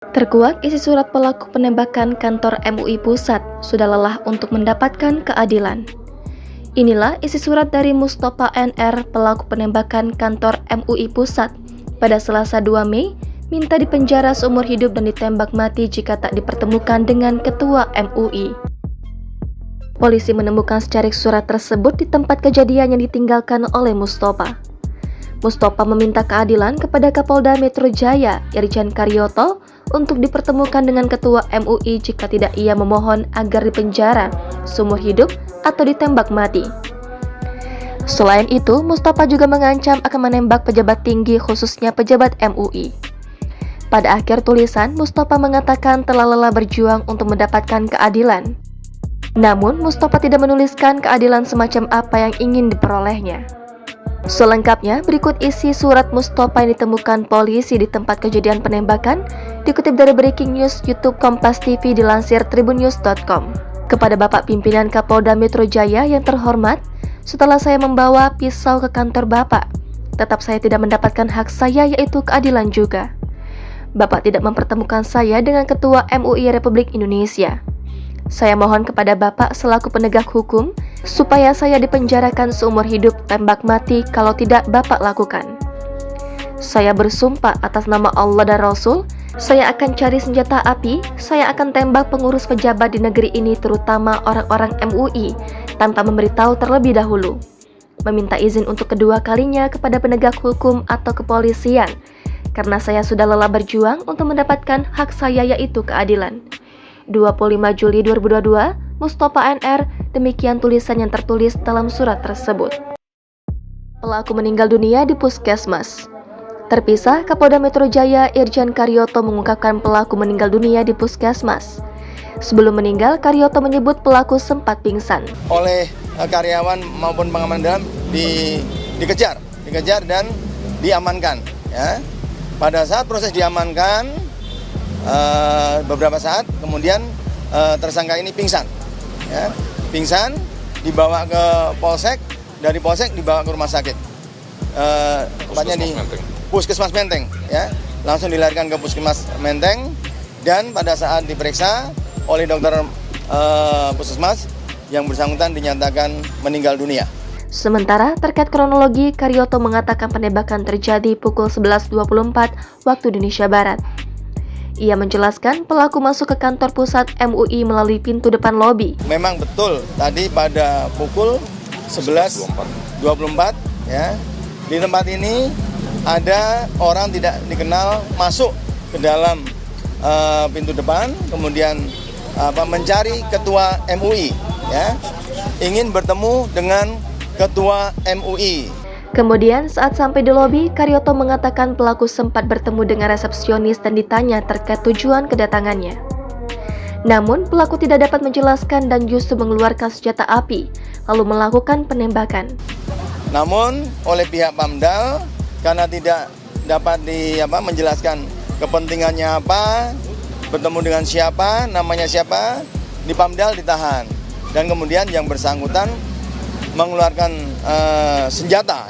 Terkuak isi surat pelaku penembakan kantor MUI Pusat sudah lelah untuk mendapatkan keadilan. Inilah isi surat dari Mustofa NR, pelaku penembakan kantor MUI Pusat pada Selasa 2 Mei, minta dipenjara seumur hidup dan ditembak mati jika tak dipertemukan dengan Ketua MUI. Polisi menemukan secarik surat tersebut di tempat kejadian yang ditinggalkan oleh Mustofa. Mustofa meminta keadilan kepada Kapolda Metro Jaya, Irjen Karyoto, untuk dipertemukan dengan Ketua MUI jika tidak ia memohon agar dipenjara seumur hidup atau ditembak mati. Selain itu, Mustofa juga mengancam akan menembak pejabat tinggi, khususnya pejabat MUI. Pada akhir tulisan, Mustofa mengatakan telah lelah berjuang untuk mendapatkan keadilan. Namun, Mustofa tidak menuliskan keadilan semacam apa yang ingin diperolehnya. Selengkapnya, berikut isi surat Mustofa yang ditemukan polisi di tempat kejadian penembakan, dikutip dari Breaking News YouTube Kompas TV dilansir tribunnews.com. Kepada Bapak Pimpinan Kapolda Metro Jaya yang terhormat, setelah saya membawa pisau ke kantor Bapak, tetap saya tidak mendapatkan hak saya, yaitu keadilan juga. Bapak tidak mempertemukan saya dengan Ketua MUI Republik Indonesia. Saya mohon kepada Bapak selaku penegak hukum, supaya saya dipenjarakan seumur hidup, tembak mati kalau tidak Bapak lakukan. Saya bersumpah atas nama Allah dan Rasul, saya akan cari senjata api, saya akan tembak pengurus pejabat di negeri ini, terutama orang-orang MUI, tanpa memberitahu terlebih dahulu. Meminta izin untuk kedua kalinya kepada penegak hukum atau kepolisian, karena saya sudah lelah berjuang untuk mendapatkan hak saya, yaitu keadilan. 25 Juli 2022, Mustofa NR, demikian tulisan yang tertulis dalam surat tersebut. Pelaku meninggal dunia di puskesmas. Terpisah, Kapolda Metro Jaya Irjen Karyoto mengungkapkan pelaku meninggal dunia di puskesmas. Sebelum meninggal, Karyoto menyebut pelaku sempat pingsan. Oleh karyawan maupun pengamanan dalam dikejar dan diamankan. Ya. Pada saat proses diamankan, beberapa saat kemudian tersangka ini pingsan. Ya, pingsan, dibawa ke Polsek, dari Polsek dibawa ke rumah sakit. Tempatnya di Puskesmas Menteng, ya. Langsung dilarikan ke Puskesmas Menteng, dan pada saat diperiksa oleh dokter Puskesmas, yang bersangkutan dinyatakan meninggal dunia. Sementara terkait kronologi, Karyoto mengatakan penembakan terjadi pukul 11.24 waktu Indonesia Barat. Ia menjelaskan pelaku masuk ke kantor pusat MUI melalui pintu depan lobi. Memang betul, tadi pada pukul 11.24 ya, di tempat ini ada orang tidak dikenal masuk ke dalam pintu depan, kemudian mencari ketua MUI, ya, ingin bertemu dengan ketua MUI. Kemudian saat sampai di lobi, Karyoto mengatakan pelaku sempat bertemu dengan resepsionis dan ditanya terkait tujuan kedatangannya. Namun pelaku tidak dapat menjelaskan dan justru mengeluarkan senjata api, lalu melakukan penembakan. Namun oleh pihak Pamdal, karena tidak dapat menjelaskan kepentingannya apa, bertemu dengan siapa, namanya siapa, di Pamdal ditahan. Dan kemudian yang bersangkutan mengeluarkan senjata.